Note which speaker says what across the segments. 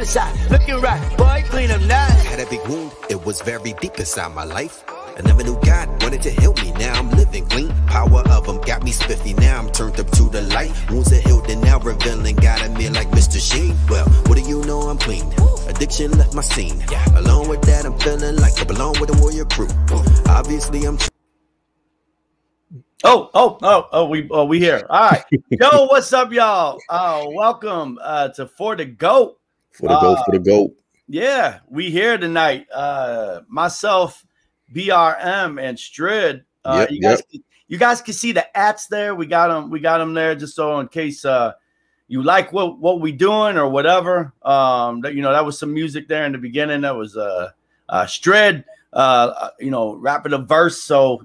Speaker 1: the shot, looking right, boy, clean them now.
Speaker 2: Had a big wound, it was very deep inside my life. I never knew God wanted to heal me, now I'm living clean. Power of him got me spiffy, now I'm turned up to the light. Wounds are healed and now revealing God in me like Mr. Sheen. Well, what do you know, I'm clean. Addiction left my scene. Along with that, I'm feeling like I belong with a warrior crew. Obviously, I'm...
Speaker 3: We here. All right. Yo, what's up, y'all? Welcome to 4DaGoat.
Speaker 4: For the GOAT.
Speaker 3: Yeah, we here tonight. Myself, BRM, and Strid. You guys can see the ats there. We got them there just so in case you like what we doing or whatever. That was some music there in the beginning. That was Strid, rapping a verse. So,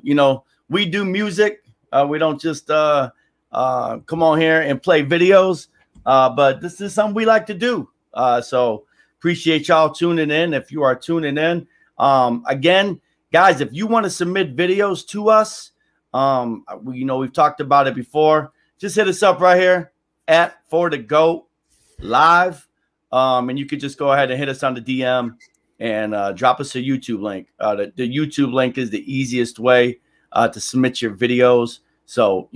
Speaker 3: we do music. We don't just come on here and play videos. But this is something we like to do. So appreciate y'all tuning in. If you are tuning in, again, guys, if you want to submit videos to us, we've talked about it before. Just hit us up right here at 4DaGoat live. And you could just go ahead and hit us on the DM and drop us a YouTube link. The YouTube link is the easiest way to submit your videos. So,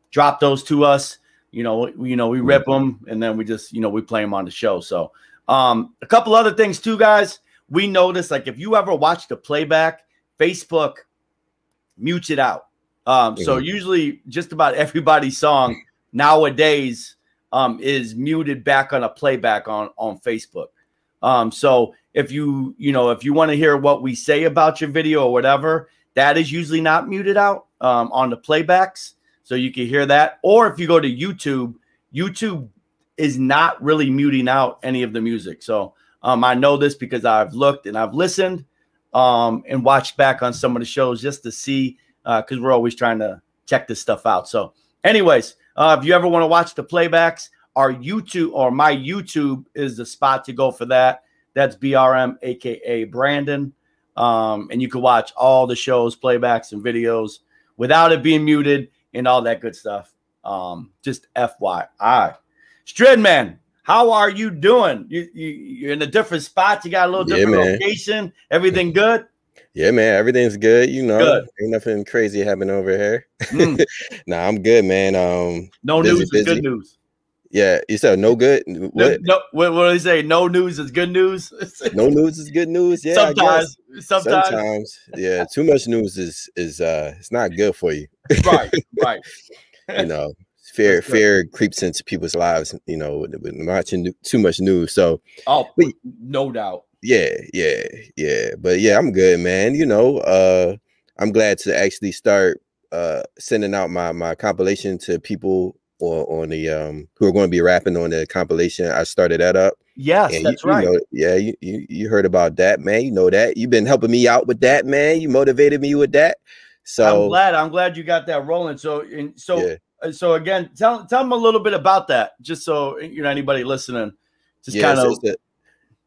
Speaker 3: drop those to us. We rip them and then we just, we play them on the show. So, a couple other things too, guys. We noticed, like, if you ever watch the playback, Facebook mutes it out. So usually just about everybody's song nowadays is muted back on a playback on Facebook. So if you want to hear what we say about your video or whatever, that is usually not muted out on the playbacks. So you can hear that. Or if you go to YouTube, YouTube is not really muting out any of the music. So I know this because I've looked and I've listened and watched back on some of the shows just to see, because we're always trying to check this stuff out. So anyways, if you ever want to watch the playbacks, our YouTube or my YouTube is the spot to go for that. That's BRM, aka Brandon. And you can watch all the shows, playbacks, and videos without it being muted and all that good stuff. Just FYI. Strid, man, how are you doing? You're in a different spot. You got a little different location. Everything good?
Speaker 4: Yeah, man. Everything's good.
Speaker 3: Good.
Speaker 4: Ain't nothing crazy happening over here. Nah, I'm good, man.
Speaker 3: No news is good news.
Speaker 4: Yeah, you said no good. What?
Speaker 3: No, what do they say? No news is good news.
Speaker 4: No news is good news. Yeah, sometimes. Yeah, too much news is it's not good for you.
Speaker 3: Right.
Speaker 4: Fear creeps into people's lives. With watching too much news. So,
Speaker 3: no doubt.
Speaker 4: Yeah. But yeah, I'm good, man. I'm glad to actually start sending out my compilation to people on the who are going to be rapping on the compilation. I started that up.
Speaker 3: Yes,
Speaker 4: and
Speaker 3: that's right.
Speaker 4: You heard about that, man. You know that. You've been helping me out with that, man. You motivated me with that. So
Speaker 3: I'm glad you got that rolling. So again, tell them a little bit about that, just so anybody listening,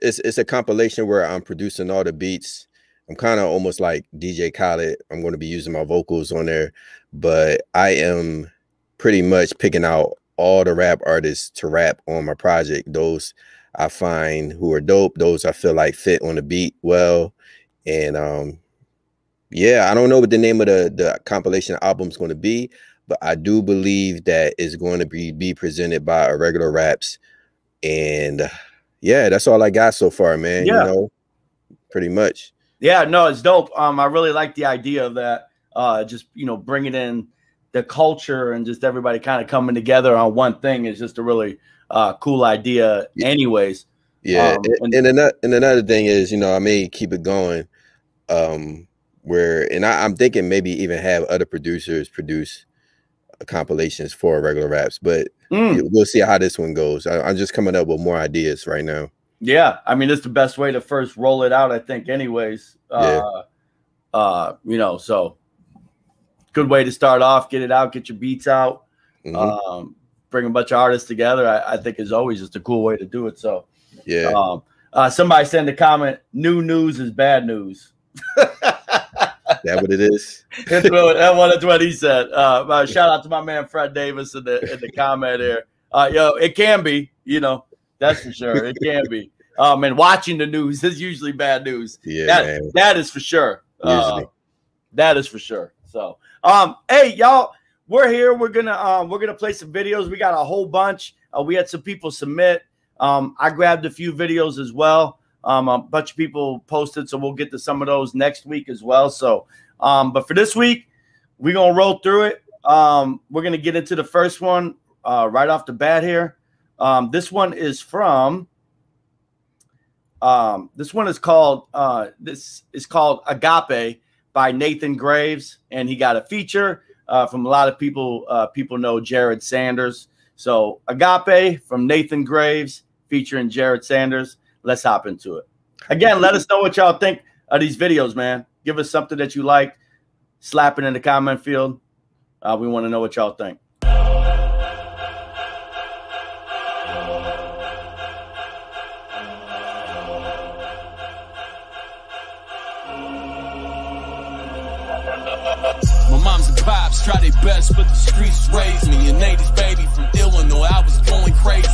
Speaker 4: it's a compilation where I'm producing all the beats. I'm kind of almost like DJ Khaled. I'm going to be using my vocals on there, but I am pretty much picking out all the rap artists to rap on my project. Those I find who are dope, those I feel like fit on the beat well. And I don't know what the name of the compilation album is going to be, but I do believe that it's going to be presented by Irregular Raps. And yeah, that's all I got so far, man. Pretty much.
Speaker 3: Yeah, no, it's dope. I really like the idea of that. Just bringing in the culture and just everybody kind of coming together on one thing is just a really cool idea. Anyways,
Speaker 4: yeah. And another thing is, I may keep it going. I'm thinking maybe even have other producers produce compilations for Irregular Raps, but we'll see how this one goes. I'm just coming up with more ideas right now.
Speaker 3: Yeah, I mean, it's the best way to first roll it out, I think. Anyways, so good way to start off. Get it out, get your beats out, bring a bunch of artists together. I think is always just a cool way to do it. So
Speaker 4: yeah.
Speaker 3: Somebody sent a comment: "New news is bad news."
Speaker 4: That what it is?
Speaker 3: That's what he said. Shout out to my man Fred Davis in the comment here. It can be. That's for sure. It can be. And watching the news is usually bad news.
Speaker 4: Yeah,
Speaker 3: that is for sure.
Speaker 4: Usually.
Speaker 3: That is for sure. So, hey, y'all, we're here. We're gonna play some videos. We got a whole bunch. We had some people submit. I grabbed a few videos as well. A bunch of people posted, so we'll get to some of those next week as well. So, but for this week, we're gonna roll through it. We're gonna get into the first one right off the bat here. This one is from. This one is called. This is called Agape by Nathan Graves, and he got a feature from a lot of people. People know Jared Sanders. So Agape from Nathan Graves featuring Jared Sanders. Let's hop into it. Again, let us know what y'all think of these videos, man. Give us something that you like. Slap it in the comment field. We want to know what y'all think.
Speaker 5: My mom's and pops try their best, but the streets raised me. An 80s baby from Illinois, I was going crazy.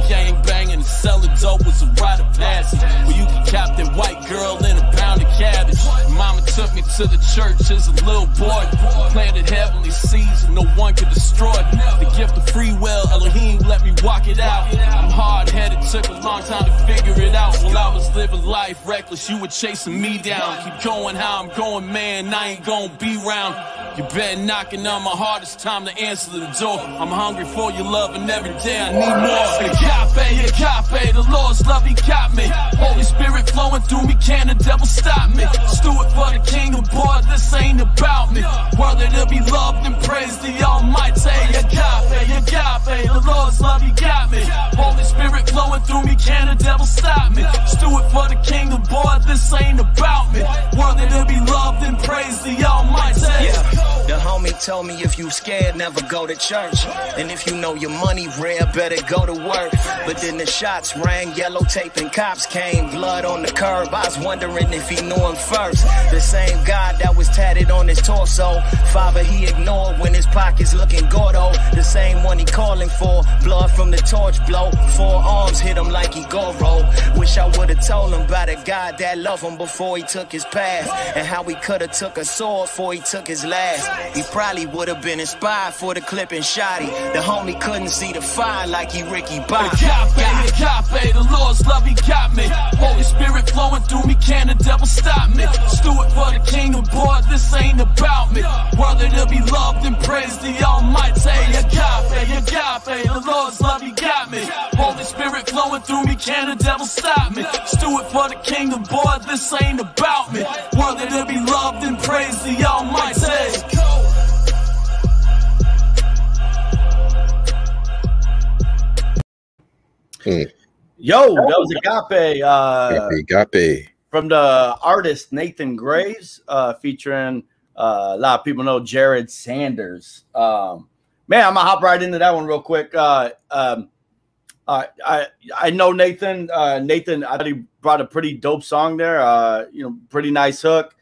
Speaker 5: Gang banging and selling dope was a rite of passage. Where you could cap that white girl in a pound of cabbage. Mama took me to the church as a little boy. Planted heavenly seeds and no one could destroy it. The gift of free will, Elohim let me walk it out. I'm hard-headed, took a long time to figure it out. While I was living life reckless, you were chasing me down. Keep going how I'm going, man, I ain't gonna be round. You been knocking on my heart, it's time to answer the door. I'm hungry for your love and every day I need more. Agape, agape, the Lord's love, he got me. Holy Spirit flowing through me, can the devil stop me? Steward for the kingdom, boy, this ain't about me. Worthy to be loved and praised, the Almighty. Agape, agape, the Lord's love, he got me. Holy Spirit flowing through me, can the devil stop me? Steward for the kingdom, boy, this ain't about me. Worthy to be loved and praised, the Almighty.
Speaker 6: The homie told me if you scared, never go to church. And if you know your money rare, better go to work. But then the shots rang, yellow tape and cops came. Blood on the curb, I was wondering if he knew him first. The same God that was tatted on his torso. Father he ignored when his pockets looking gordo. The same one he calling for, blood from the torch blow. 4 arms hit him like he Goro. Wish I would've told him about a God that loved him before he took his path. And how he could've took a sword before he took his last. He probably would have been inspired for the clip and shotty. The homie couldn't see the fire like he Ricky Bobby.
Speaker 5: Agape, agape, the Lord's love, he got me. Holy Spirit flowing through me, can the devil stop me? Steward for the kingdom, boy, this ain't about me. Worthy to be loved and praised, the Almighty. Agape, agape, the Lord's love, he got me. Holy Spirit flowing through me, can the devil stop me? Steward for the kingdom, boy, this ain't about me. Worthy to be loved and praised, the Almighty.
Speaker 3: Yo, that was Agape.
Speaker 4: Agape.
Speaker 3: From the artist Nathan Graves, featuring a lot of people know Jared Sanders. Man, I'm gonna hop right into that one real quick. I know Nathan. Nathan, I thought he brought a pretty dope song there. Pretty nice hook.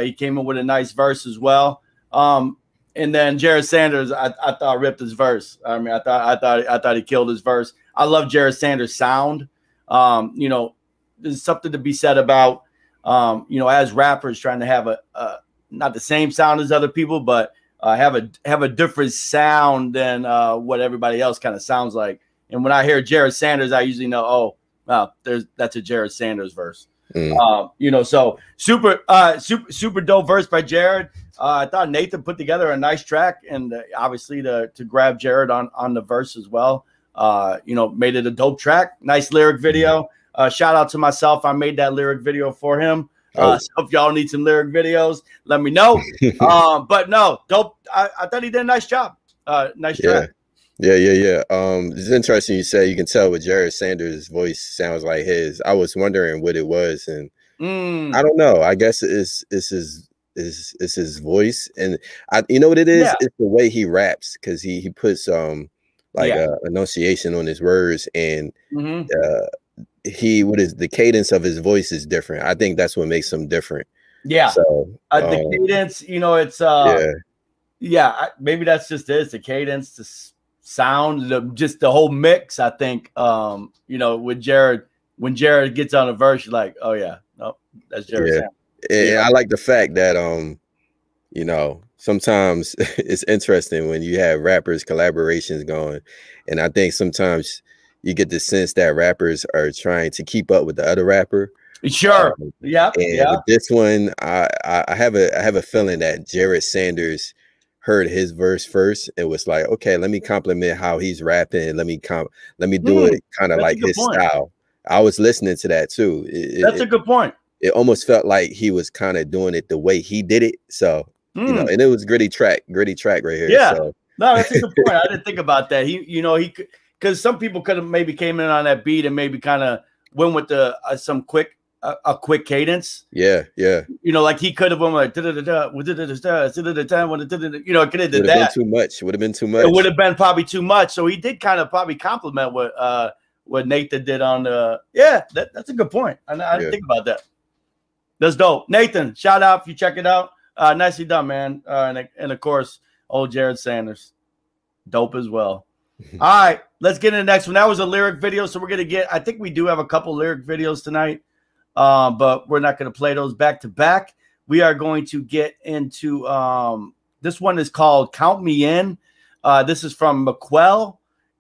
Speaker 3: He came in with a nice verse as well. And then Jared Sanders, I thought ripped his verse. I mean, I thought he killed his verse. I love Jared Sanders' sound. There's something to be said about, as rappers trying to have a not the same sound as other people, but have a different sound than what everybody else kind of sounds like. And when I hear Jared Sanders, I usually know, oh, wow, that's a Jared Sanders verse. So super dope verse by Jared. I thought Nathan put together a nice track, and obviously to grab Jared on the verse as well. Made it a dope track. Nice lyric video. Shout out to myself. I made that lyric video for him. So if y'all need some lyric videos, let me know. But no, dope. I thought he did a nice job. Nice track.
Speaker 4: Yeah. It's interesting you say you can tell with Jared Sanders' voice sounds like his. I was wondering what it was, and I don't know. I guess it's his voice, and you know what it is? Yeah. It's the way he raps, because he puts enunciation on his words, and the cadence of his voice is different. I think that's what makes him different. Yeah. So the
Speaker 3: cadence, it's maybe that's just it. It's the cadence, the sound, just the whole mix. I think, you know, with Jared, when Jared gets on a verse, you're like, oh yeah, no, that's Jared.
Speaker 4: Yeah. And I like the fact that, you know, sometimes it's interesting when you have rappers collaborations going, and I think sometimes you get the sense that rappers are trying to keep up with the other rapper.
Speaker 3: Sure. Yeah.
Speaker 4: And with this one, I have a feeling that Jared Sanders heard his verse first and was like, okay, let me compliment how he's rapping. Let me do it kind of like his style. I was listening to that too.
Speaker 3: That's a good point.
Speaker 4: It almost felt like he was kind of doing it the way he did it. So, you know, and it was gritty track right here.
Speaker 3: Yeah.
Speaker 4: So.
Speaker 3: No, that's a good point. I didn't think about that. He could, because some people could have maybe came in on that beat and maybe kind of went with the some quick cadence.
Speaker 4: Yeah.
Speaker 3: You know, like he could have went like, you know, could have did that.
Speaker 4: Too much. Would have been too much.
Speaker 3: It would have been probably too much. So he did kind of probably compliment what Nathan did on the. Yeah, that's a good point. I didn't think about that. That's dope. Nathan, shout out if you check it out. Nicely done, man. And of course, old Jared Sanders, dope as well. All right, let's get into the next one. That was a lyric video, so we're gonna get. I think we do have a couple lyric videos tonight, but we're not gonna play those back to back. We are going to get into this one is called "Count Me In." This is from McQuell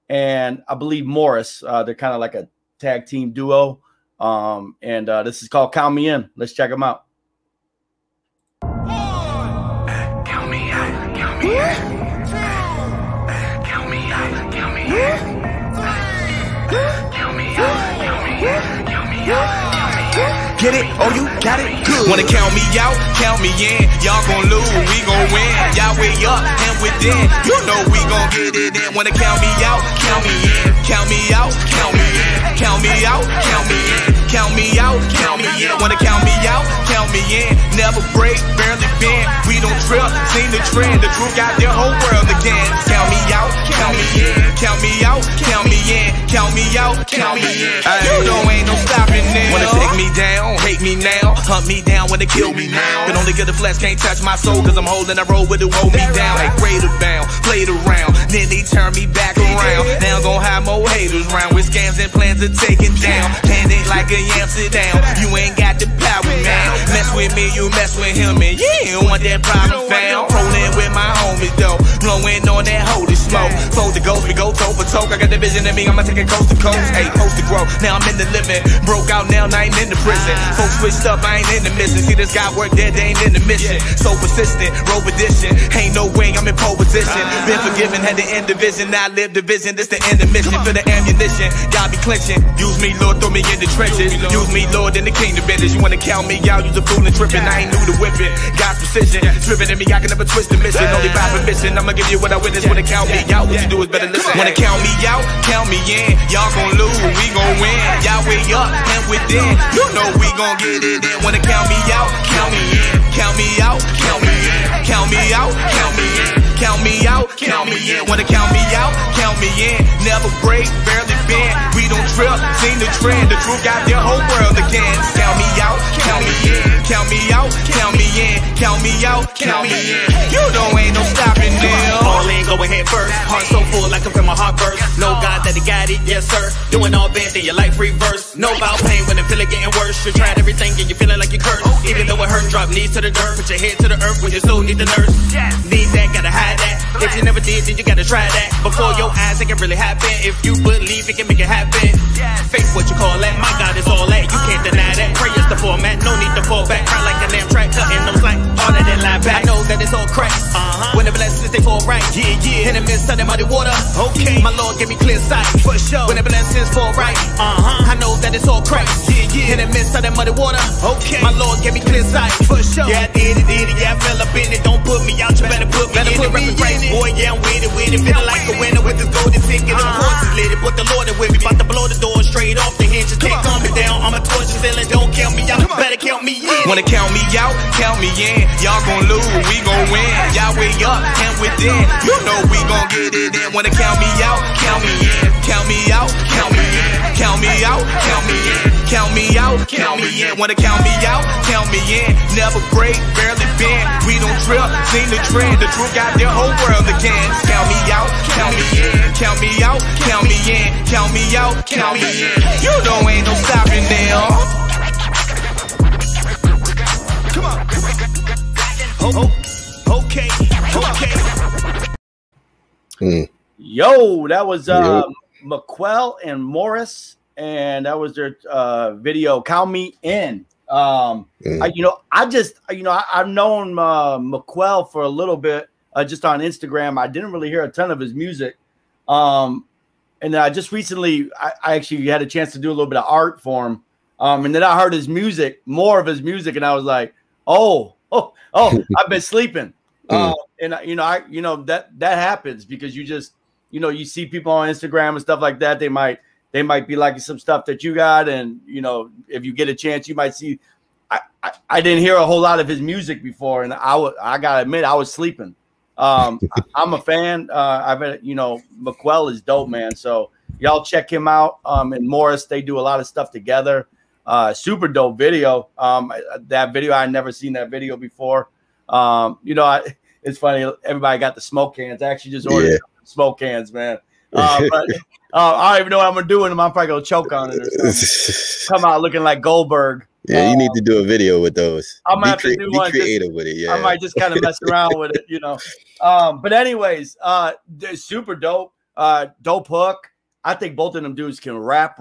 Speaker 3: and I believe Morris. They're kind of like a tag team duo. And this is called "Count Me In." Let's check them out.
Speaker 7: Count me out, count me in. Count me out, count me in. Count me out, count me in. Count me out, count me in.
Speaker 5: Get it? Oh, you got it? Good. Wanna count me out? Count me in. Y'all gon' lose, we gon' win. Y'all way up and within. You know we gon' get it in. Wanna count me out? Count me in. Count me out? Count me in. Count me out? Count me in. Count me out? Count me in. Wanna count me out? Count me in. Never break, barely bend. We don't trip, seen the trend. The truth got the whole world again. Count me out? Count me in. Count me out? Count me in. Count me out? Count me in. You know ain't no stopping now. Wanna take me down? Hate me now, hunt me down when they kill me now. Can only get the flesh, can't touch my soul, cause I'm holding a road with it, hold me down. Like greater bound, played around, then they turn me back around. Now I'm gon' have more haters round with scams and plans to take it down. Hand it like a yam, sit down. You ain't got the power, man. Mess with me, you mess with him, and you ain't want that problem found. Rolling with my homies though, blowing on that holy smoke. 4DaGoat, we go toe for toe. I got the vision in me, I'ma take it coast to coast. Hey, post to grow, now I'm in the living. Broke out now, I ain't in the prison. Folks switched up, I ain't in the mission. See this guy work dead, they ain't in the mission. So persistent, road edition. Ain't no way I'm in pole position. Been forgiven, had the end division. Now I live division, this the end of mission. For the ammunition, God be clenching. Use me, Lord, throw me in the trenches. Use me, Lord, in the kingdom business. You wanna count me out, use a fool and tripping. I ain't new to whipping. God's precision, driven in me, I can never twist the mission. Only by permission, I'ma give you what I witness. Wanna count me out, what you do is better listen. Wanna count me out, count me in. Y'all gon' lose, we gon' win. Y'all way up and within. You know we gon' get it in. Wanna count me out, count me in. Count me out, count me in. Count me out, count me in. Count me out, count me in. Wanna count me out, count me in. Never break, barely bend. We don't trip, seen the trend. The truth got the whole world again. Count me out, count me in. Count me out, count me in. Count me out, count me in. You know ain't no stopping now.
Speaker 8: All in, go ahead first. Heart so full, I can feel my heart burst. No God that he got it, yes sir. Doing all bad, then your life reverse. No about pain when it feel it getting worse. You tried everything and you feeling like you cursed. Even though it hurt, drop knees to the dirt. Put your head to the earth when your soul need the nurse. Need that, gotta hide that. If you never did, then you gotta try that. Before your eyes, it can really happen. If you believe, it can make it happen. Faith, what you call that? My God is all that. You can't deny that. Prayer's the format, no need to fall back. Cry like a damn track, cutting those like all of that line back. I know that it's all cracks. When the blessings they fall right, in the midst of the muddy water. Okay, my Lord give me clear sight for sure. When the blessings fall right, I know that it's all cracks. In the midst of the muddy water. Okay, my Lord give me clear sight for sure. Yeah, I did it, yeah, I fell up in it. Don't put me out, you better put me in it. Rapping crazy, boy, yeah, I'm with it. Feeling like a winner with this golden ticket. Of course it's lit, but the Lord is with me. About to blow the door straight off the hinges. Can't calm me down, I'm a torch ceiling. Don't count me out, better count me in.
Speaker 5: Wanna count me out, count me in. Y'all gon' lose, we gon' win. Y'all way up and within. You know we gon' get it in. Wanna count me out, count me in. Count me out, count me in. Count me out, count me in.
Speaker 8: count me out, count me in. Wanna count me out, count me in. Never break, barely bend. We don't trip, seen the trend. The truth got the whole world again. Count me out, count me in. Count me out, count me in. Count me out, count me in. You know ain't no stopping there. Come on. Okay, okay.
Speaker 3: Yo, that was McQuell and Morris, and that was their video. Count me in. I've known McQuell for a little bit, just on Instagram. I didn't really hear a ton of his music, and then I just recently, I actually had a chance to do a little bit of art for him, and then I heard his music, more of his music, and I was like, oh, I've been sleeping. And that happens because you just, you see people on Instagram and stuff like that. They might be liking some stuff that you got. And, if you get a chance, you might see, I didn't hear a whole lot of his music before. And I gotta admit, I was sleeping. I'm a fan. McQuell is dope, man. So y'all check him out. And Morris, they do a lot of stuff together. Super dope video. That video, I never seen that video before. It's funny. Everybody got the smoke cans. I actually just ordered smoke cans, man. But I don't even know what I'm gonna do with them. I'm probably gonna choke on it or something. Come out looking like Goldberg.
Speaker 4: Yeah, you need to do a video with those.
Speaker 3: I'm gonna have to do one. Be
Speaker 4: creative with it. Yeah,
Speaker 3: I might just kind of mess around with it, But anyways, they're super dope. Dope hook. I think both of them dudes can rap.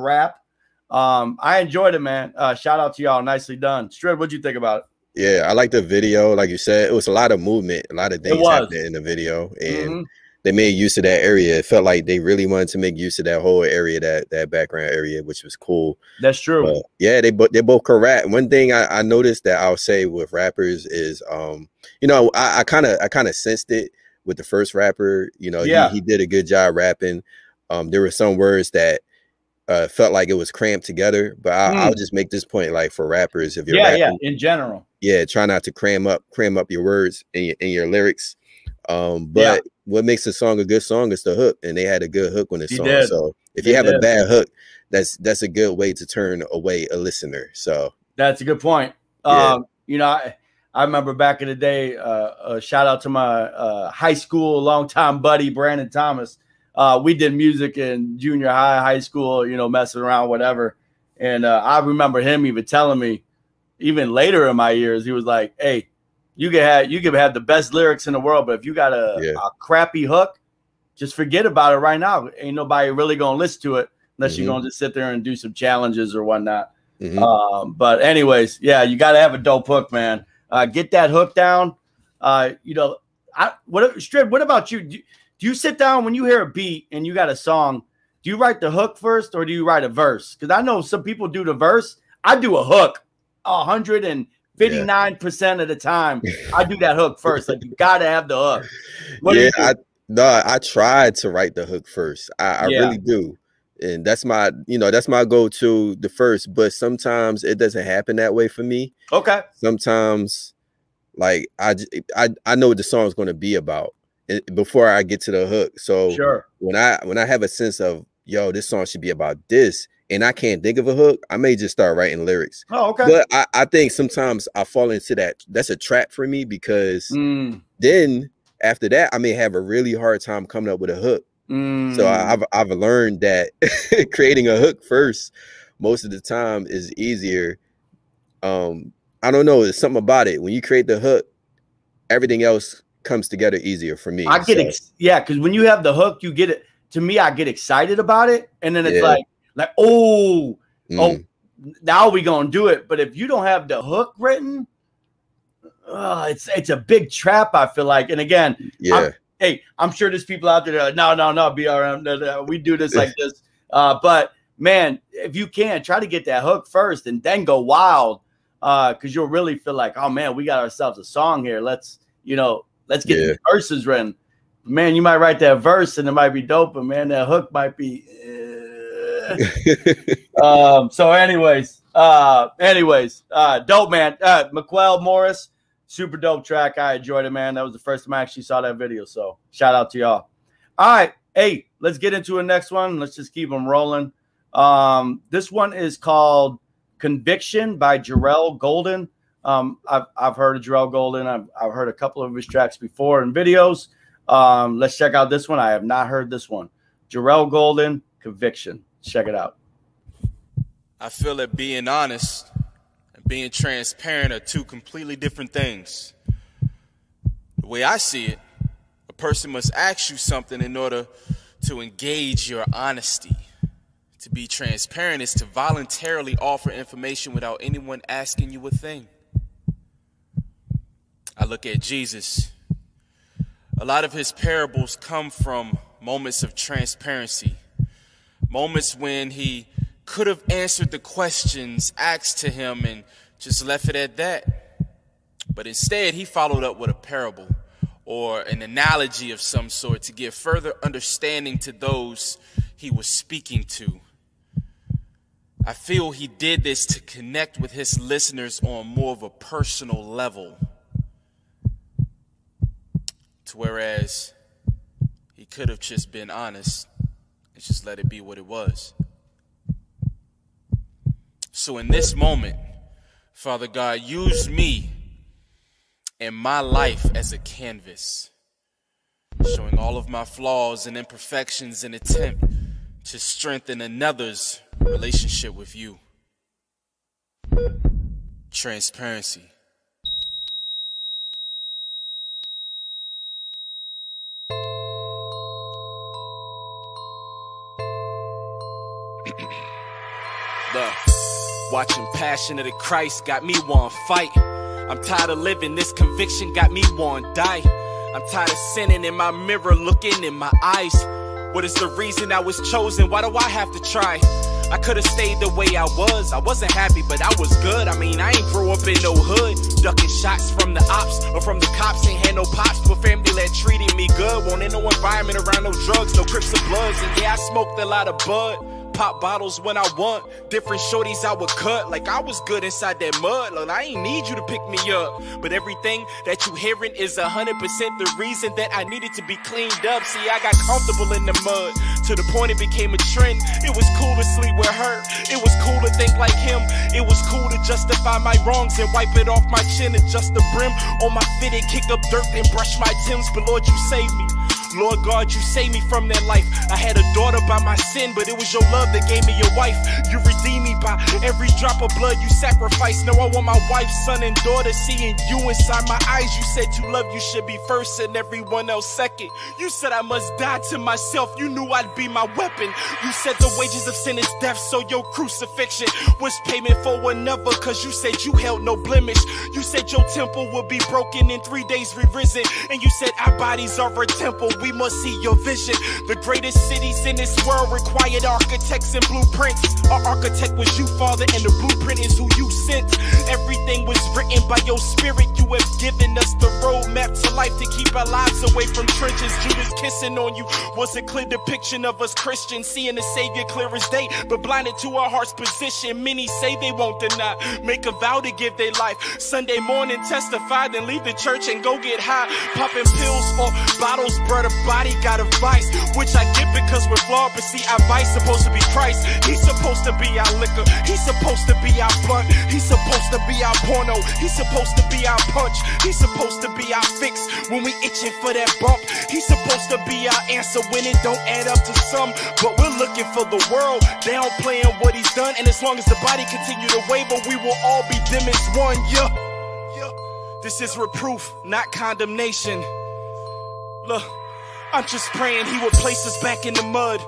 Speaker 3: I enjoyed it, man. Shout out to y'all. Nicely done. Strid, what'd you think about it?
Speaker 4: Yeah, I like the video. Like you said, it was a lot of movement, a lot of things happening in the video, and they made use of that area. It felt like they really wanted to make use of that whole area, that background area, which was cool.
Speaker 3: That's true.
Speaker 4: But yeah, they both can rap. One thing I noticed that I'll say with rappers is, I kind of sensed it with the first rapper. He did a good job rapping. There were some words that felt like it was cramped together, but I'll just make this point, like for rappers, if you're rapping,
Speaker 3: in general,
Speaker 4: try not to cram up your words in your lyrics. But what makes a song a good song is the hook, and they had a good hook on this song. So if you have a bad hook, that's a good way to turn away a listener. So
Speaker 3: that's a good point. I remember back in the day, shout out to my high school longtime buddy Brandon Thomas. We did music in junior high school, messing around, whatever. And I remember him even telling me, even later in my years, he was like, hey, you can have the best lyrics in the world, but if you got a crappy hook, just forget about it right now. Ain't nobody really going to listen to it unless you're going to just sit there and do some challenges or whatnot. But anyways, you got to have a dope hook, man. Get that hook down. Strid, what about you? Do you sit down when you hear a beat and you got a song? Do you write the hook first or do you write a verse? Because I know some people do the verse. I do a hook 159% of the time. I do that hook first. Like, you got to have the hook.
Speaker 4: I tried to write the hook first. I really do. And that's my go-to, the first. But sometimes it doesn't happen that way for me. Okay. Sometimes, like, I know what the song is going to be about before I get to the hook. So when I have a sense of, this song should be about this, and I can't think of a hook, I may just start writing lyrics. Oh, okay. But I think sometimes I fall into that. That's a trap for me, because then after that, I may have a really hard time coming up with a hook. So I've learned that creating a hook first most of the time is easier. I don't know. There's something about it. When you create the hook, everything else comes together easier for me.
Speaker 3: Because when you have the hook, you get it. To me, I get excited about it, and then it's like now we gonna do it. But if you don't have the hook written, it's a big trap, I feel like. And again, I'm sure there's people out there that are like, no, BRM, we do this like this. But man, if you can, try to get that hook first and then go wild, because you'll really feel like, oh man, we got ourselves a song here. Let's get the verses written. Man, you might write that verse and it might be dope, but man, that hook might be. So anyways, dope, man. McQuell, Morris, super dope track. I enjoyed it, man. That was the first time I actually saw that video. So shout out to y'all. All right. Hey, let's get into the next one. Let's just keep them rolling. This one is called Conviction by Jarrell Golden. I've heard of Jarrell Golden. I've heard a couple of his tracks before in videos. Let's check out this one. I have not heard this one. Jarrell Golden, Conviction. Check it out.
Speaker 9: I feel that being honest and being transparent are two completely different things. The way I see it, a person must ask you something in order to engage your honesty. To be transparent is to voluntarily offer information without anyone asking you a thing. I look at Jesus. A lot of his parables come from moments of transparency, moments when he could have answered the questions asked to him and just left it at that. But instead, he followed up with a parable or an analogy of some sort to give further understanding to those he was speaking to. I feel he did this to connect with his listeners on more of a personal level. To whereas he could have just been honest and just let it be what it was. So in this moment, Father God, use me and my life as a canvas, showing all of my flaws and imperfections in attempt to strengthen another's relationship with you. Transparency. Watching Passion of the Christ got me want fight. I'm tired of living, this conviction got me want die. I'm tired of sinning in my mirror, looking in my eyes. What is the reason I was chosen? Why do I have to try? I could have stayed the way I was. I wasn't happy, but I was good. I mean, I ain't grew up in no hood, ducking shots from the ops or from the cops. Ain't had no pops, but family that treated me good. Wanted no environment around no drugs, no Crips or Bloods. And yeah, I smoked a lot of bud. Pop bottles when I want, different shorties I would cut like I was good inside that mud. Look, I ain't need you to pick me up, but everything that you hearing is 100% the reason that I needed to be cleaned up. See, I got comfortable in the mud to the point it became a trend. It was cool to sleep with her, it was cool to think like him, it was cool to justify my wrongs and wipe it off my chin, adjust the brim on my fitted, kick up dirt and brush my Timbs. But Lord, you saved me. Lord God, you saved me from that life. I had a daughter by my sin, but it was your love that gave me your wife. You redeemed me by every drop of blood you sacrificed. Now I want my wife, son, and daughter seeing you inside my eyes. You said you love you should be first and everyone else second. You said I must die to myself. You knew I'd be my weapon. You said the wages of sin is death, so your crucifixion was payment for another, cause you said you held no blemish. You said your temple would be broken in 3 days re-risen, and you said our bodies are a temple. We must see your vision. The greatest cities in this world required architects and blueprints. Our architect was you, Father, and the blueprint is who you sent. Everything was written by your spirit. You have given us the roadmap to life to keep our lives away from trenches. Judas kissing on you was a clear depiction of us Christians, seeing the Savior clear as day, but blinded to our heart's position. Many say they won't deny, make a vow to give their life. Sunday morning testify, then leave the church and go get high, popping pills or bottles, brother. Body got a vice, which I get because we're flawed, but see our vice supposed to be Christ. He's supposed to be our liquor, he's supposed to be our blunt, he's supposed to be our porno, he's supposed to be our punch, he's supposed to be our fix when we itching for that bump. He's supposed to be our answer when it don't add up to some, but we're looking for the world downplaying what he's done. And as long as the body continue to waver, we will all be dim as one. Yeah. This is reproof, not condemnation. Look, I'm just praying he would place us back in the mud,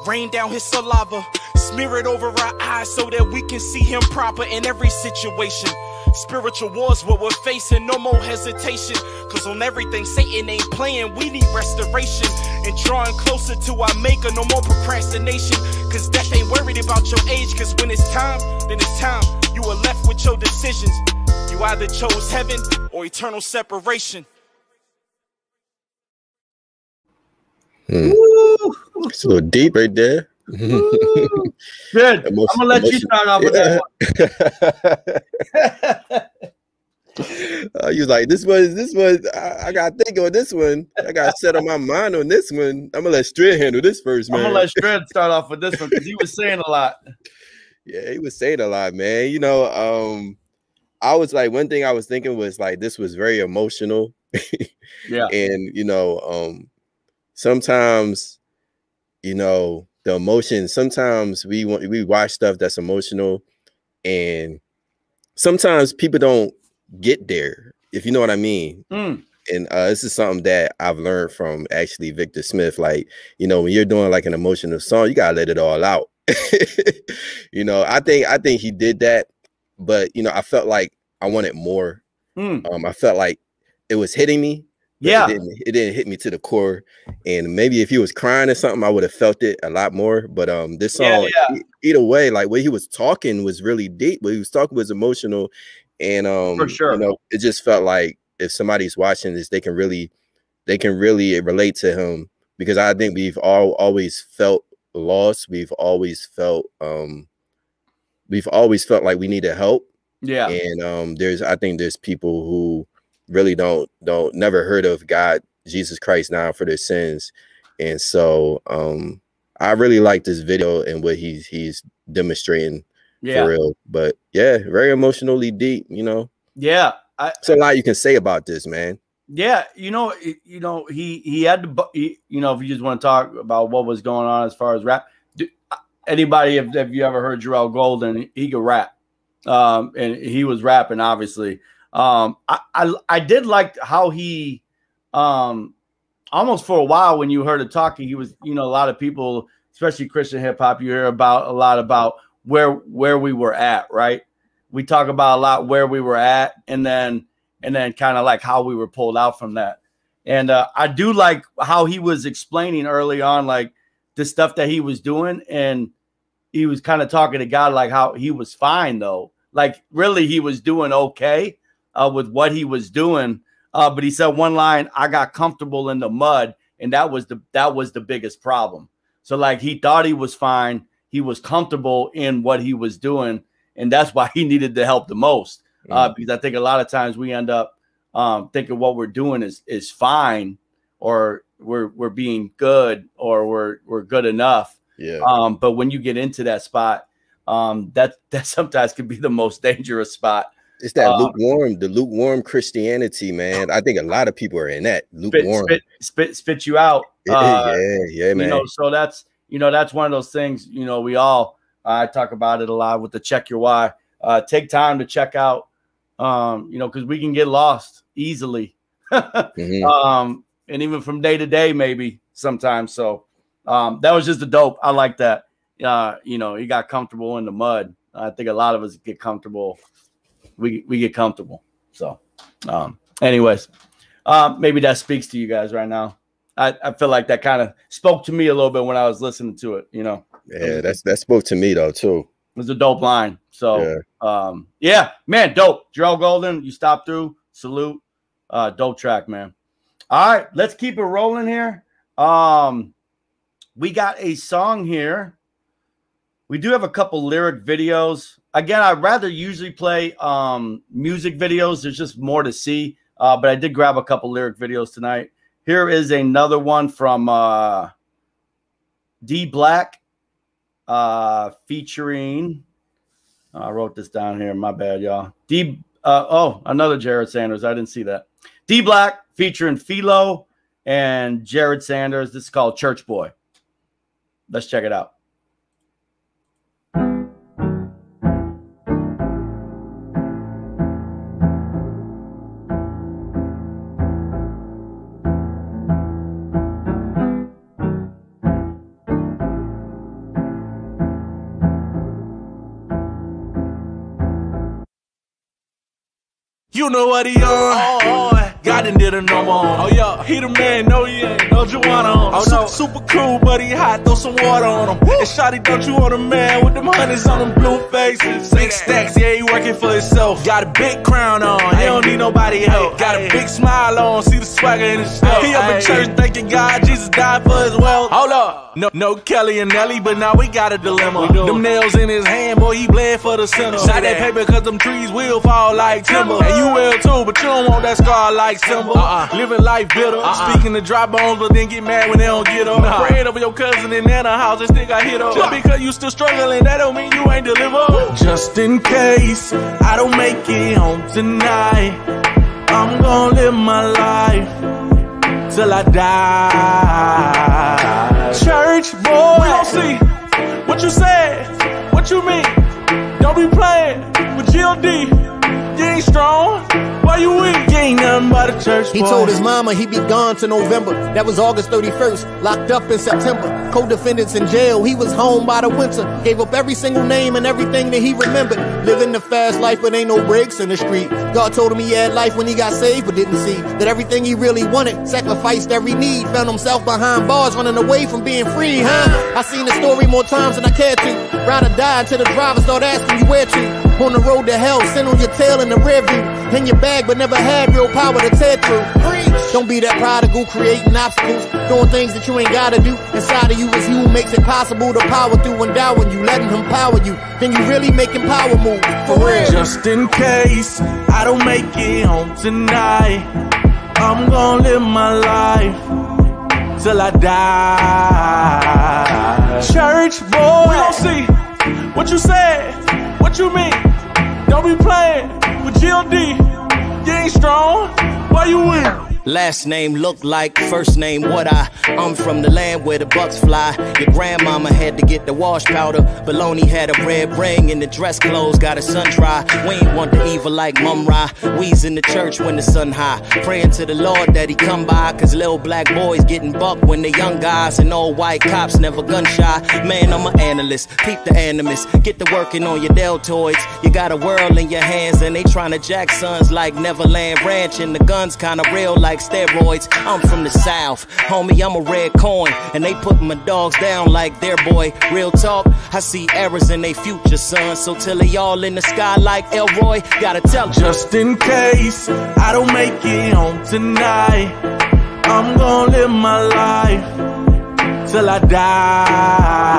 Speaker 9: rain down his saliva, smear it over our eyes so that we can see him proper in every situation. Spiritual wars what we're facing, no more hesitation, cause on everything Satan ain't playing. We need restoration and drawing closer to our maker. No more procrastination, cause death ain't worried about your age. Cause when it's time, then it's time. You are left with your decisions. You either chose heaven or eternal separation.
Speaker 4: It's a little deep right there.
Speaker 3: Good. I'm gonna let you start off with that one.
Speaker 4: You was like, this was I gotta think on this one. I gotta set on my mind on this one. I'm gonna let Strid handle this first, man.
Speaker 3: I'm gonna let Strid start off with this one because he was saying a lot.
Speaker 4: Yeah, he was saying a lot, man. You know, I was like, one thing I was thinking was like, this was very emotional.
Speaker 3: Yeah.
Speaker 4: And, you know, sometimes, you know, the emotion, sometimes we watch stuff that's emotional, and sometimes people don't get there, if you know what I mean. And this is something that I've learned from actually Victor Smith. Like, you know, when you're doing like an emotional song, you gotta let it all out. You know, I think he did that, but you know, I felt like I wanted more. I felt like it was hitting me. Yeah, it didn't hit me to the core. And maybe if he was crying or something, I would have felt it a lot more. But this song, either way, like what he was talking was really deep. What he was talking was emotional, and for sure, you know, it just felt like if somebody's watching this, they can really relate to him, because I think we've always felt lost. We've always felt like we needed help. Yeah, and I think there's people who really don't never heard of God, Jesus Christ, now for their sins. And so I really like this video and what he's demonstrating for real. But yeah, very emotionally deep, you know. Yeah. It's a lot you can say about this, man. Yeah, you know, he had to, you know, if you just want to talk about what was going on as far as rap, anybody, if you ever heard Jarrell Golden, he could rap, and he was rapping, obviously. I did like how he, almost for a while when you heard him talking, he was, you know, a lot of people, especially Christian hip hop, you hear a lot about where we were at, right? We talk about a lot where we were at, and then kind of like how we were pulled out from that. And I do like how he was explaining early on, like the stuff that he was doing, and he was kind of talking to God, like how he was fine though. Like really he was doing okay with what he was doing. But he said one line, I got comfortable in the mud, and that was the biggest problem. So like he thought he was fine. He was comfortable in what he was doing, and that's why he needed the help the most. Because I think a lot of times we end up thinking what we're doing is fine, or we're being good, or we're good enough. Yeah. But when you get into that spot, that sometimes can be the most dangerous spot. It's that lukewarm Christianity, man. I think a lot of people are in that lukewarm. Spit you out. Yeah, man. You know, so that's one of those things. You know, we all I talk about it a lot with the check your why. Take time to check out. You know, because we can get lost easily, and even from day to day, maybe sometimes. So that was just a dope. I like that. You know, he got comfortable in the mud. I think a lot of us get comfortable. We get comfortable. So, anyways, maybe that speaks to you guys right now. I feel like that kind of spoke to me a little bit when I was listening to it. You know. Yeah, that spoke to me though too. It was a dope line. So, yeah, man, dope. Jarrell Golden, you stopped through. Salute. Dope track, man. All right, let's keep it rolling here. We got a song here. We do have a couple lyric videos. Again, I'd rather usually play music videos. There's just more to see. But I did grab a couple lyric videos tonight. Here is another one from D Black featuring... I wrote this down here. My bad, y'all. Another Jared Sanders. I didn't see that. D Black featuring Philo and Jared Sanders. This is called Church Boy. Let's check it out.
Speaker 5: You know what he on? God done did a number on. Oh yeah, he the man, no he ain't, no Juana on. Oh no, super cool, but he hot, throw some water on him. And shawty, don't you want a man with them honeys on them blue faces? Big stacks, yeah, he working for himself. Got a big crown on, he don't need nobody help. Got a big smile on, see the swagger in his stuff. He up in church thanking God, Jesus died for his wealth. Hold up, no Kelly and Nelly, but now we got a dilemma. Them nails in his hand, boy, he bled for the sinner. Shot that paper cause them trees will fall like timber. And you will too, but you don't want that scar like like Simba. Living life bitter. Speaking to dry bones, but then get mad when they don't get up. Praying over your cousin in that house and still got hit up. Just because you still struggling, that don't mean you ain't deliver. Just in case I don't make it home tonight, I'm gonna live my life till I die. Church boy, we gon' see what you said, what you mean. Don't be playing with G.O.D. You ain't strong, why you weak? You ain't nothing but a church boy.
Speaker 10: He told his mama he'd be gone to November. That was August 31st, locked up in September. Co-defendants in jail, he was home by the winter. Gave up every single name and everything that he remembered. Living the fast life, but ain't no breaks in the street. God told him he had life when he got saved, but didn't see that everything he really wanted, sacrificed every need. Found himself behind bars, running away from being free, huh? I seen the story more times than I cared to. Ride or die until the driver start asking you where to. On the road to hell, sitting on your tail in the rear view. In your bag, but never had real power to tear through. Don't be that prodigal, creating obstacles, doing things that you ain't gotta do. Inside of you is you who makes it possible to power through. Endowing you, letting him power you, then you really making power move, for real.
Speaker 5: Just in case I don't make it home tonight, I'm gonna live my life till I die. Church boy, we gon' see what you said, what you mean. Don't be playing with G.O.D. You ain't strong, why you weak?
Speaker 6: Last name look like first name what I'm from the land where the bucks fly. Your grandmama had to get the wash powder. Baloney had a red ring and the dress clothes got a sun dry. We ain't want the evil like Mum Ra. We's in the church when the sun high, praying to the Lord that he come by. Cause little black boys getting bucked when they young guys, and old white cops never gun shy. Man, I'm an analyst, peep the animus. Get to working on your deltoids. You got a world in your hands and they trying to jack sons like Neverland Ranch. And the guns kinda real like steroids. I'm from the South, homie, I'm a red coin, and they put my dogs down like their boy. Real talk, I see errors in they future, son. So till they all in the sky like Elroy, gotta tell
Speaker 5: just in case I don't make it home tonight, I'm gonna live my life till I die.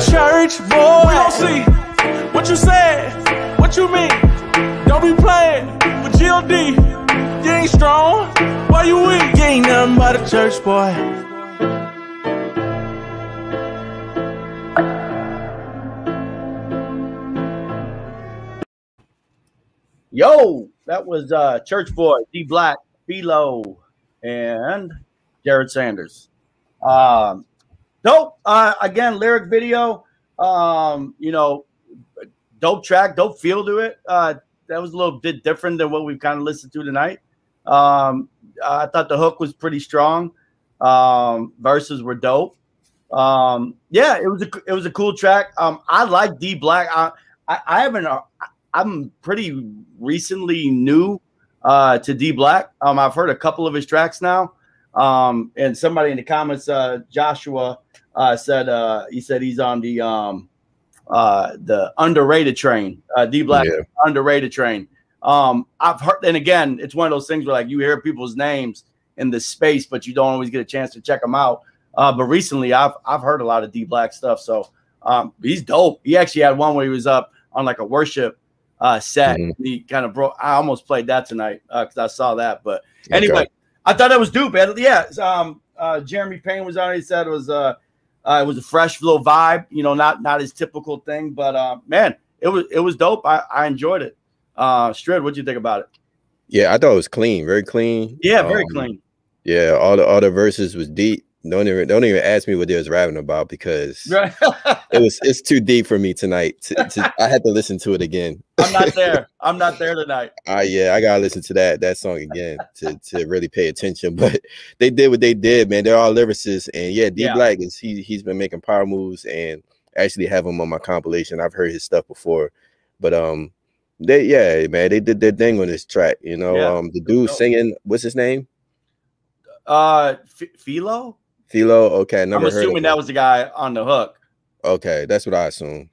Speaker 5: Church boy, we gon' see what you said, what you mean. Don't be playing with G.O.D. You ain't strong, why you weak? You ain't nothing but a church boy.
Speaker 3: Yo, that was Church Boy, D Black, Philo, and Jared Sanders. Dope. Again, lyric video. You know, dope track, dope feel to it. That was a little bit different than what we've kind of listened to tonight. I thought the hook was pretty strong. Verses were dope. Yeah, it was a cool track. I like D Black. I haven't. I'm pretty recently new to D Black. I've heard a couple of his tracks now. And somebody in the comments, Joshua, said he said he's on the underrated train. D Black underrated train. I've heard, and again, it's one of those things where like you hear people's names in the space, but you don't always get a chance to check them out. But recently, I've heard a lot of D Black stuff, so he's dope. He actually had one where he was up on like a worship set. He kind of broke. I almost played that tonight because I saw that. But anyway, I thought that was dope. Yeah, Jeremy Payne was on it. He said it was a fresh little vibe. You know, not his typical thing, but man, it was dope. I enjoyed it. Strid, what'd you think about it?
Speaker 4: Yeah, I thought it was clean, very clean.
Speaker 3: Yeah, very clean.
Speaker 4: Yeah, all the verses was deep. Don't even ask me what they was rapping about because it's too deep for me tonight. I had to listen to it again.
Speaker 3: I'm not there. I'm not there tonight.
Speaker 4: Yeah, I gotta listen to that song again to really pay attention. But they did what they did, man. They're all lyricists, and yeah, D Black is he's been making power moves, and actually have him on my compilation. I've heard his stuff before, but they did their thing on this track. You know, the dude singing, what's his name?
Speaker 3: Philo.
Speaker 4: Okay,
Speaker 3: I'm assuming that was the guy on the hook.
Speaker 4: Okay, that's what I assume.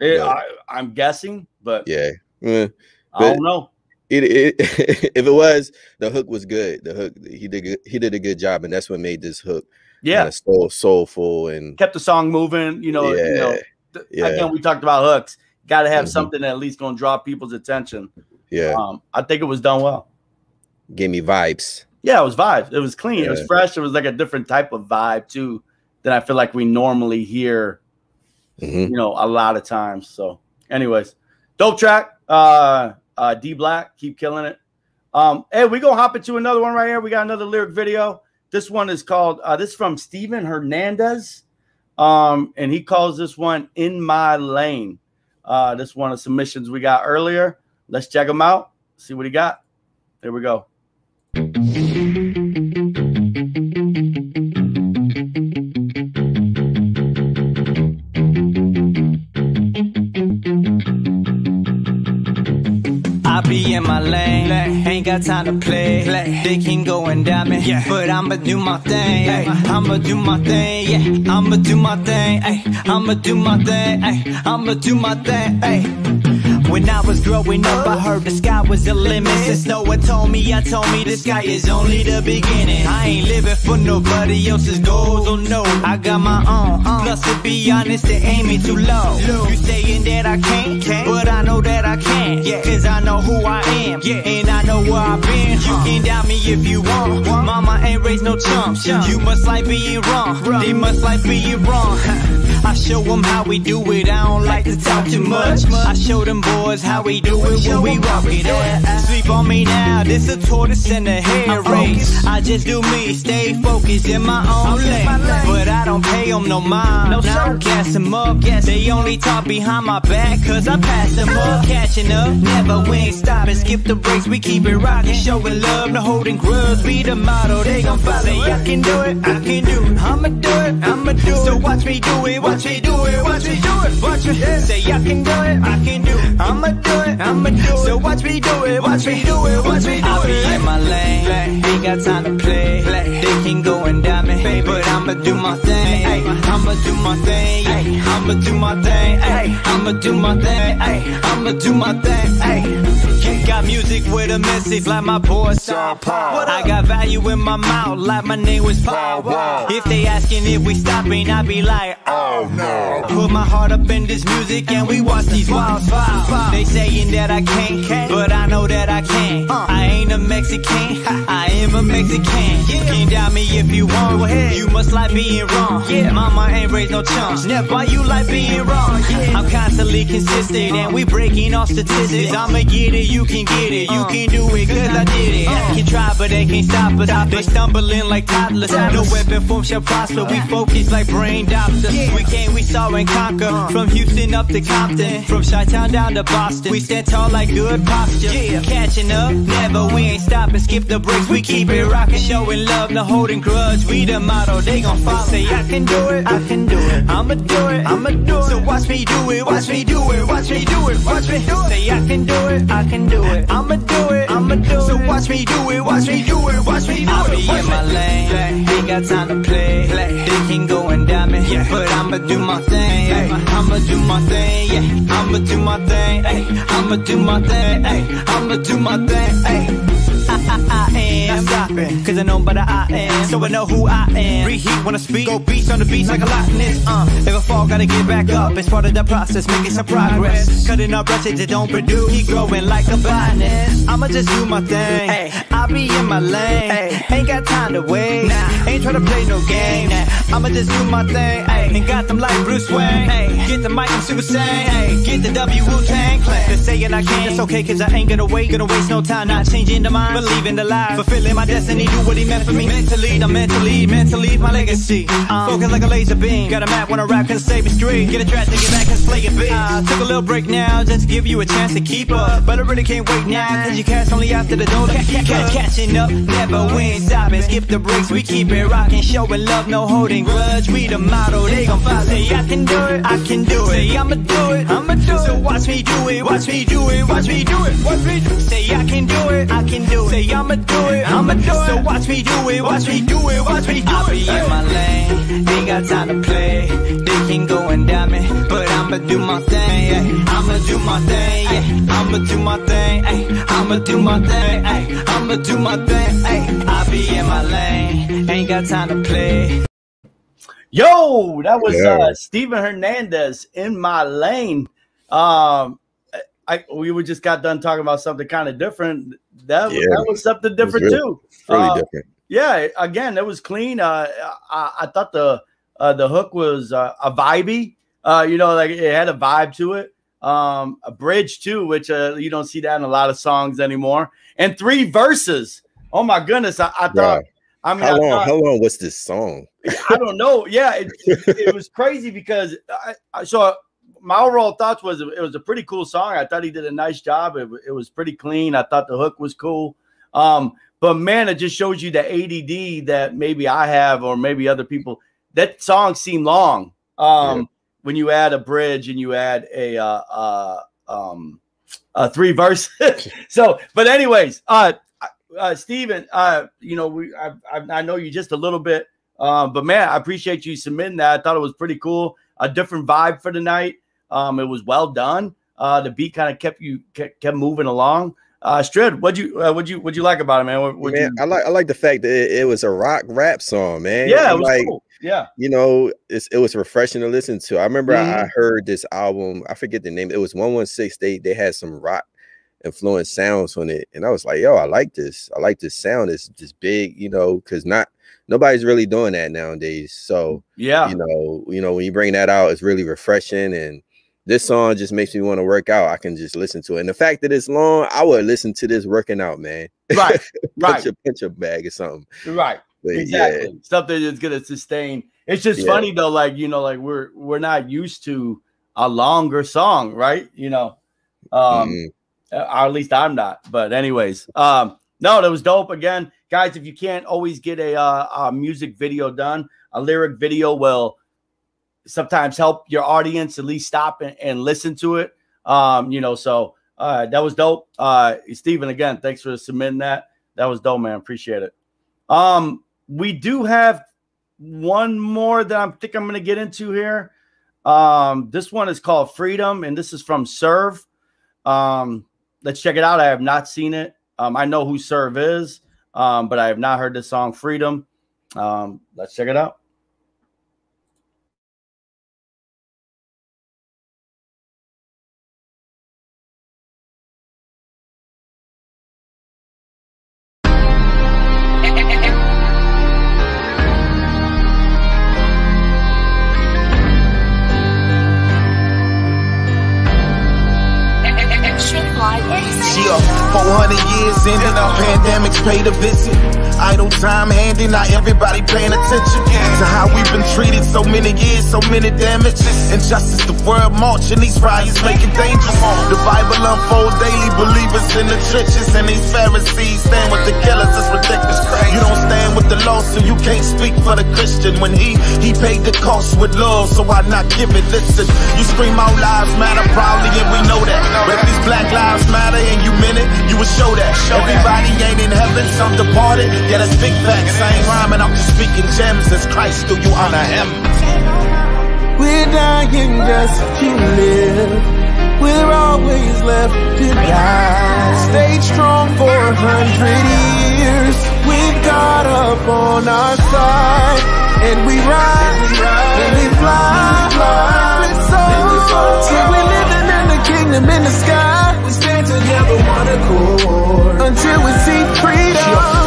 Speaker 3: I'm guessing, but
Speaker 4: yeah,
Speaker 3: I don't know.
Speaker 4: If it was, the hook was good. The hook he did a good job, and that's what made this hook so soulful and
Speaker 3: kept the song moving. Again, we talked about hooks. Got to have something that at least gonna draw people's attention.
Speaker 4: Yeah,
Speaker 3: I think it was done well.
Speaker 4: gave me vibes.
Speaker 3: Yeah, it was vibes. It was clean.
Speaker 4: Yeah.
Speaker 3: It was fresh. It was like a different type of vibe too that I feel like we normally hear, you know, a lot of times. So, anyways, dope track. D Black, keep killing it. Hey, we gonna hop into another one right here. We got another lyric video. This one is called. This is from Steven Hernandez, and he calls this one "In My Lane." This one of submissions we got earlier. Let's check him out. See what he got. Here we go.
Speaker 11: I be in my lane, ain't got time to play. They can go and damn it, but I'ma do my thing. I'ma do my thing, yeah. I'ma do my thing, I'ma do my thing, I'ma do my thing. When I was growing up, I heard the sky was the limit. Since no one told me, the sky is only the beginning. I ain't living for nobody else's goals, oh no. I got my own. Plus, to be honest, they aiming too low. You saying that I can't, but I know that I can. Cause I know who I am, and I know where I've been. You can doubt me if you want. Mama ain't raised no chumps. You must like being wrong. They must like being wrong. I show them how we do it. I don't like to talk too much. I show them boys how we do it when we walk it out. Sleep on me now, this a tortoise and a hare race. I just do me, stay focused in my own lane. But I don't pay them no mind. No, I don't gas them up. They only talk behind my back, cause I pass them up. Catching up, never we ain't stopping. Skip the breaks, we keep it rocking. Showing love, no holding grudge. We the motto, they gon' follow. Say I can do it, I can do it. I'ma do it, I'ma do it. So watch me do it, watch me do it, watch me do it, watch me. Say I can do it, I can do it. I'ma do it, I'ma do it. So watch me do it, watch me do it, watch me do it. I'll be in my lane, ain't got time to play. They can go and damn it, but I'ma do my thing. I'ma do my thing, I'ma do my thing, I'ma do my thing, I'ma do my thing. Got music with a message like my boy Saw Paul. I got value in my mouth like my name was Paul. If they asking if we stopping, I be like, oh no. Put my heart up in this music and we watch these walls fall. They saying that I can't, but I know that I can. I ain't a Mexican, I am a Mexican. You can doubt me if you want. You must like being wrong. Mama ain't raised no chumps. Never you like being wrong. I'm constantly consistent and we breaking all statistics. I'ma get it, you can get it. You can do it cause I did it. Can try but they can't stop us. They stumbling like toddlers. No weapon form shall prosper. We focus like brain doctors. We came, we saw and conquer. From Houston up to Compton, from Chi-Town down to Boston. We stand tall like good posture. Catching up, never we ain't stopping. Skip the breaks, we keep it rocking. Showing love, no holding grudge. We the motto, they gon' follow. Say I can do it, I can do it. I'ma do it, I'ma do it. So watch me do it, watch me do it, watch me do it, watch me do it. Say I can do it, I can do it. I'ma do it, I'ma do it. So watch me do it, watch me do it, watch me do it. I'll be in my lane, ain't got time to play. They can go and damn it, but I'ma do my thing. I'ma do my thing, I'ma do my thing. I'ma do my thing, I'ma do my thing. I am stopping, cause I know better I am. So I know who I am. Reheat when I speak, go beats on the beats like a Latinist. If I fall, gotta get back up. It's part of the process, making some progress. Cutting up branches that don't produce, keep growing like a botanist. I'ma just do my thing, I'll be in my lane. Ain't got time to wait, ain't tryna play no game. I'ma just do my thing, and got them like Bruce Wayne. Get the mic, I'm super sane. Get the W-Wu-Tang Clan. They're saying I can't, it's okay cause I ain't gonna wait. Gonna waste no time, not changing the mind. Believing the lie, fulfilling my destiny. Do what he meant for me. Meant to lead, I'm meant to lead. Meant to leave my legacy. Focus like a laser beam. Got a map, wanna rap, cause save it straight. Get a track to get back, cause play it big. Took a little break now, just to give you a chance to keep up. But I really can't wait now, cause you catch only after the door. Catching up, never we ain't stopping. Skip the breaks, we keep it rocking. Showing love, no holding grudge. We the motto, they gon' follow. Say I can do it, I can do it. Say I'ma do it, I'ma do it. So watch me do it, watch me do it, watch me do it, watch me do it. Say I can do it, I can do it. Say I'ma do it, I'ma do it. So watch me do it, watch me do it, watch me do it. I'll be in my lane, ain't got time to play. They can go and damn it, but I'ma do my thing. I'ma do my thing, I'ma do my thing. I'ma do my thing, I'ma do my thing. I'll be in my lane, ain't got time to play.
Speaker 3: Yo, that was Steven Hernandez, In My Lane. we were just got done talking about something kind of different. That was something different too.
Speaker 4: Really different.
Speaker 3: Yeah, again, it was clean. I thought the hook was a vibey. You know, like it had a vibe to it. A bridge too, which you don't see that in a lot of songs anymore. And 3 verses. Oh my goodness! I thought. I mean,
Speaker 4: how long was this song?
Speaker 3: I don't know. Yeah, it was crazy because so my overall thoughts was it was a pretty cool song. I thought he did a nice job. It was pretty clean. I thought the hook was cool. But man, it just shows you the ADD that maybe I have or maybe other people. That song seemed long. When you add a bridge and you add a 3 verses. So, but anyways, Steven, you know, I know you just a little bit, but man, I appreciate you submitting that. I thought it was pretty cool. A different vibe for the night. It was well done. The beat kind of kept moving along. Strid, what'd you like about it, man?
Speaker 4: I like the fact that it was a rock rap song, man.
Speaker 3: Yeah, it was cool. Yeah,
Speaker 4: you know, it was refreshing to listen to. I remember I heard this album. I forget the name. It was 116. They had some rock influence sounds on it, and I was like, yo, I like this. I like this sound. It's just big, you know, because nobody's really doing that nowadays. So
Speaker 3: yeah,
Speaker 4: you know, when you bring that out, it's really refreshing. And this song just makes me want to work out. I can just listen to it. And the fact that it's long, I would listen to this working out, man.
Speaker 3: Right, right.
Speaker 4: Punch a bag or something.
Speaker 3: Right. But exactly. Yeah. Something that's gonna sustain. It's just funny though, like, you know, like we're not used to a longer song, right? You know, or at least I'm not. But anyways, no, that was dope. Again, guys, if you can't always get a music video done, a lyric video will sometimes help your audience at least stop and listen to it. You know, so that was dope. Steven, again, thanks for submitting that. That was dope, man. Appreciate it. We do have one more that I think I'm going to get into here. This one is called Freedom, and this is from Serve. Let's check it out. I have not seen it. I know who Serve is, but I have not heard the song Freedom. Let's check it out.
Speaker 12: Yeah, 400 years ending, pandemics paid a visit. Idle time handing, not everybody paying attention to how we've been treated so many years, so many damages. Injustice, the world marching, these riots making dangerous. The Bible unfolds daily, believers in the trenches, and these Pharisees stand with the killers. It's ridiculous. You don't stand with the law, so you can't speak for the Christian. When he paid the cost with love, so why not give it? Listen, you scream out lives matter proudly, and we know that. But if these black lives matter and you meant it, you would show that. Everybody ain't in heaven, some departed. Yeah, that's big facts. I ain't rhyming, I'm just speaking gems. As Christ, do you honor him?
Speaker 13: We're dying just to live. We're always left to die. Stayed strong for 100 years. We've got up on our side, and we ride, and we fly with souls. Till we're living in the kingdom in the sky. We stand together, one accord, until we see freedom.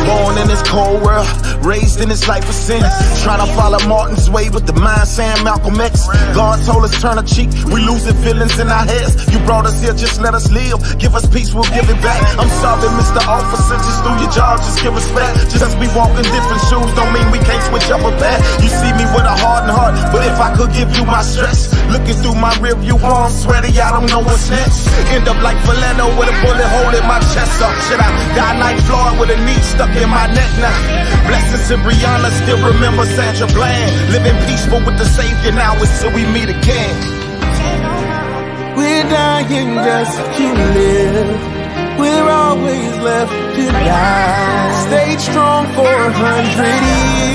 Speaker 12: Born in this cold world, raised in this life of sin, trying to follow Martin's way with the mind saying Malcolm X. God told us turn a cheek, we losing feelings in our heads. You brought us here, just let us live. Give us peace, we'll give it back. I'm sorry, Mr. Officer, just do your job, just give respect. Just as we walk in different shoes, don't mean we can't switch up a path. You see me with a hardened heart, but if I could give you my stress, looking through my rearview arm, sweaty, I don't know what's next. End up like Faleno with a bullet hole in my chest. Up, should I die like Floyd with a knee stuck in my neck now? Blessings to Brianna, still remember Sandra Bland. Living peaceful with the Savior now, it's till we meet again.
Speaker 13: We're dying just to live. We're always left to die. Stayed strong for 100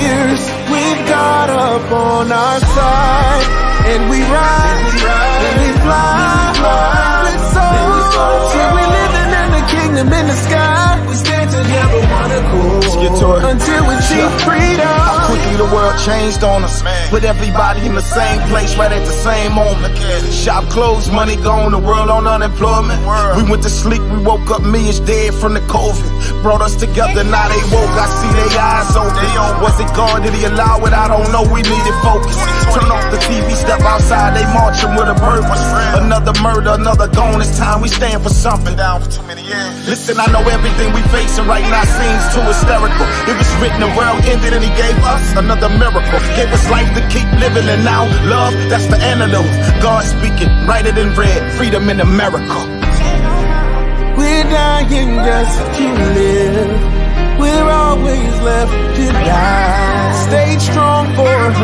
Speaker 13: years. We've got up on our side, and we ride, and we fly with souls. Till we're living in the kingdom in the sky. We stand together, one accord,
Speaker 12: let's get to it.
Speaker 13: Until we see freedom.
Speaker 12: How quickly the world world changed on us. Put everybody in the same place right at the same moment. Shop closed, money gone, the world on unemployment. We went to sleep, we woke up millions dead from the COVID. Brought us together, now they woke, I see their eyes open. Was it God, did he allow it? I don't know, we needed focus. Turn off the TV, step outside, they marching with a purpose. Another murder, another gone, it's time we stand for something. Down for too many years. Listen, I know everything we facing right now seems too hysterical. It was written, the world ended and he gave us another miracle. Gave us life to keep living, and now love, that's the antidote. God speaking, write it in red, freedom in America.
Speaker 13: We're dying just to live. We're always left to die. Stayed strong for 100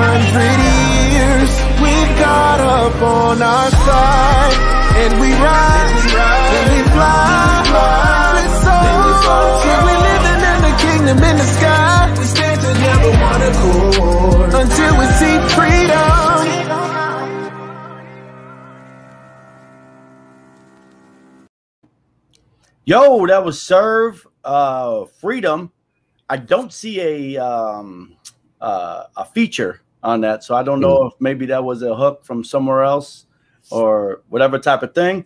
Speaker 13: years. We've got up on our side, and we rise, and we fly. Till we living in the kingdom in the sky. We stand together, one accord, until we see freedom.
Speaker 3: Yo, that was Serve, Freedom. I don't see a feature on that, so I don't know if maybe that was a hook from somewhere else or whatever type of thing.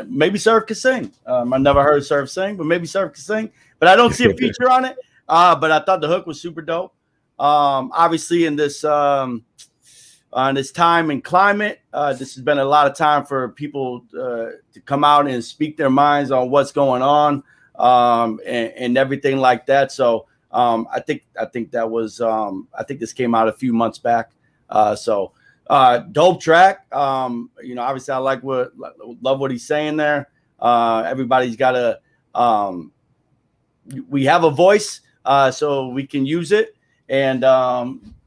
Speaker 3: Maybe Serve could sing. I never heard Serve sing, but maybe Serve could sing. But I don't see a feature on it. But I thought the hook was super dope. Obviously, in this time and climate, this has been a lot of time for people to come out and speak their minds on what's going on and everything like that. So I think that was I think this came out a few months back. Dope track. You know, obviously I love what he's saying there. Everybody's got a we have a voice, so we can use it, and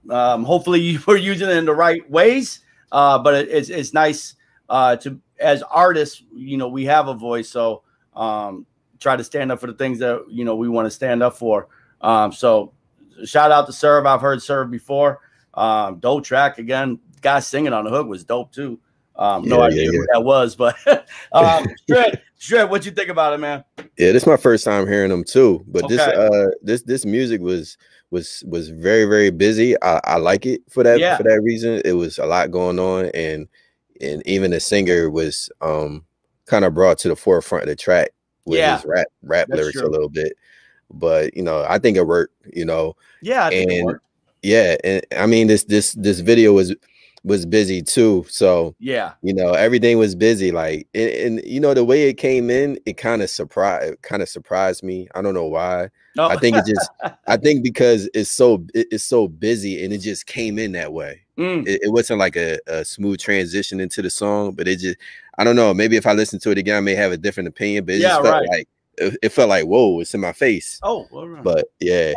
Speaker 3: hopefully we're using it in the right ways. But it's nice to, as artists, you know, we have a voice, so try to stand up for the things that, you know, we want to stand up for. So shout out to Serve. I've heard Serve before. Dope track again. Guy singing on the hook was dope too. No idea who that was, but Shred, what you think about it, man?
Speaker 4: Yeah, this is my first time hearing them too. But this music was very, very busy. I like it for that reason. It was a lot going on, and even the singer was kind of brought to the forefront of the track with his rap lyrics a little bit. But you know, I think it worked. You know,
Speaker 3: I think it worked.
Speaker 4: Yeah, and I mean this video was busy too. So
Speaker 3: yeah,
Speaker 4: you know, everything was busy. Like, and you know, the way it came in, it kind of surprised me. I don't know why. I think it just I think because it's so busy, and it just came in that way. It wasn't like a smooth transition into the song, but it just, I don't know, maybe if I listen to it again I may have a different opinion, but it just felt like it felt like, whoa, it's in my face.
Speaker 3: Oh, all right.
Speaker 4: But yeah.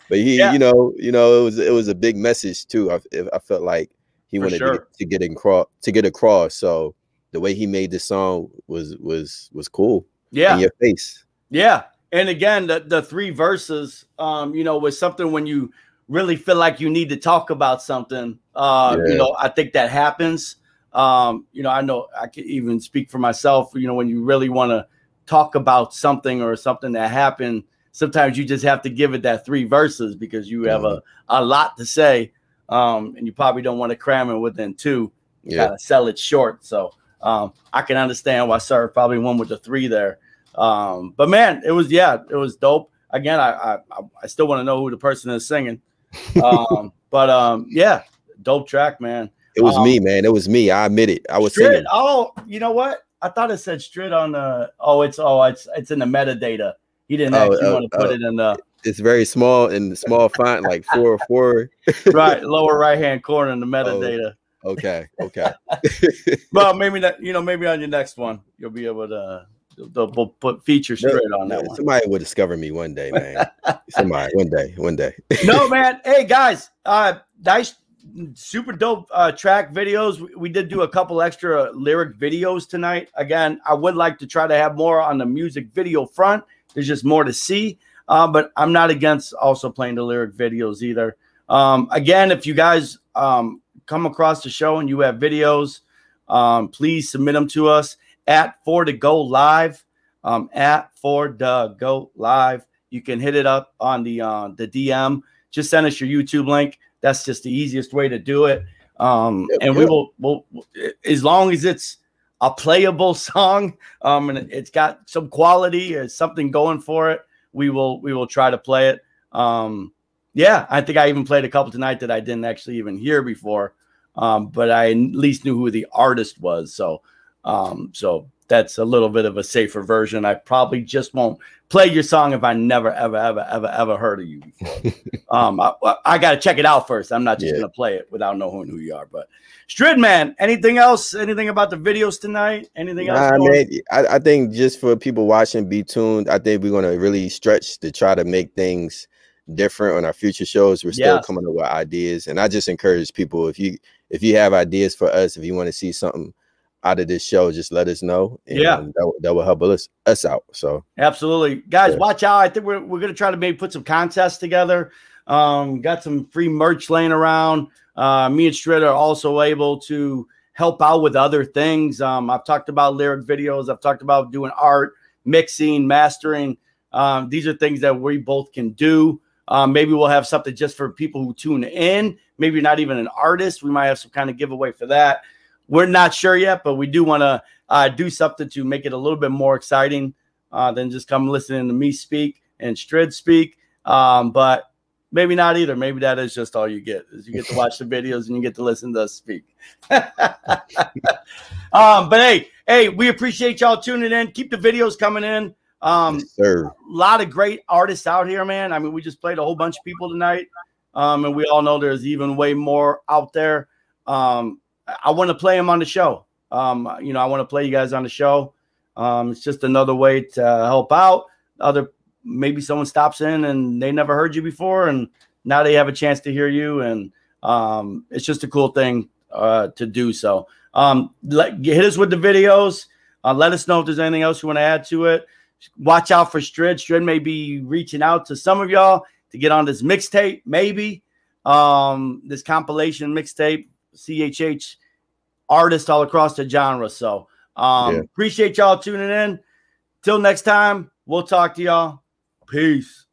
Speaker 4: But he, you know, it was a big message too. I felt like he wanted to get across. So the way he made this song was cool.
Speaker 3: Yeah,
Speaker 4: in your face.
Speaker 3: Yeah, and again, the three verses, you know, was something when you really feel like you need to talk about something. You know, I think that happens. You know, I know I can even speak for myself. You know, when you really want to talk about something or something that happened, sometimes you just have to give it that three verses because you have a lot to say, and you probably don't want to cram it within two. You gotta sell it short. So I can understand why Serve probably won with the three there. But man, it was dope. Again, I still want to know who the person is singing. Yeah, dope track, man.
Speaker 4: It was me, man. It was me. I admit it. I was singing.
Speaker 3: Oh, you know what? I thought it said Strid on the. It's in the metadata. He didn't actually want to put it in the.
Speaker 4: It's very small in the small font, like 4.
Speaker 3: Right, lower right hand corner in the metadata.
Speaker 4: Oh, okay.
Speaker 3: Well, maybe that, you know, maybe on your next one you'll be able to put feature Strid on that one.
Speaker 4: Somebody will discover me one day, man. Somebody one day.
Speaker 3: No, man. Hey guys, nice, super dope track videos. We did do a couple extra lyric videos tonight. Again, I would like to try to have more on the music video front. There's just more to see, but I'm not against also playing the lyric videos either. Again, if you guys come across the show and you have videos, please submit them to us at 4DaGoat Live. At 4DaGoat Live. You can hit it up on the DM. just send us your YouTube link. That's just the easiest way to do it. And we'll as long as it's a playable song, and it's got some quality or something going for it, we will try to play it. Yeah, I think I even played a couple tonight that I didn't actually even hear before, but I at least knew who the artist was. So that's a little bit of a safer version. I probably just won't play your song if I never, ever heard of you before. I got to check it out first. I'm not just going to play it without knowing who you are. But Strid, man, anything else? Anything about the videos tonight? Anything else?
Speaker 4: Man, I think just for people watching, be tuned. I think we're going to really stretch to try to make things different on our future shows. We're still coming up with ideas. And I just encourage people, if you have ideas for us, if you want to see something out of this show, just let us know, and that will help us out. So
Speaker 3: absolutely, guys, watch out. I think we're gonna try to maybe put some contests together. Got some free merch laying around. Me and Strid are also able to help out with other things. I've talked about lyric videos. I've talked about doing art, mixing, mastering. These are things that we both can do. Maybe we'll have something just for people who tune in. Maybe not even an artist. We might have some kind of giveaway for that. We're not sure yet, but we do want to do something to make it a little bit more exciting than just come listening to me speak and Strid speak. But maybe not either. Maybe that is just all you get, is you get to watch the videos and you get to listen to us speak. But hey, we appreciate y'all tuning in. Keep the videos coming in. A lot of great artists out here, man. I mean, we just played a whole bunch of people tonight. And we all know there's even way more out there. I want to play them on the show. I want to play you guys on the show. It's just another way to help out. Maybe someone stops in and they never heard you before, and now they have a chance to hear you. And it's just a cool thing to do. So hit us with the videos. Let us know if there's anything else you want to add to it. Watch out for Strid. Strid may be reaching out to some of y'all to get on this mixtape, maybe this compilation mixtape, CHH artists all across the genre. So appreciate y'all tuning in. Till next time, we'll talk to y'all. Peace.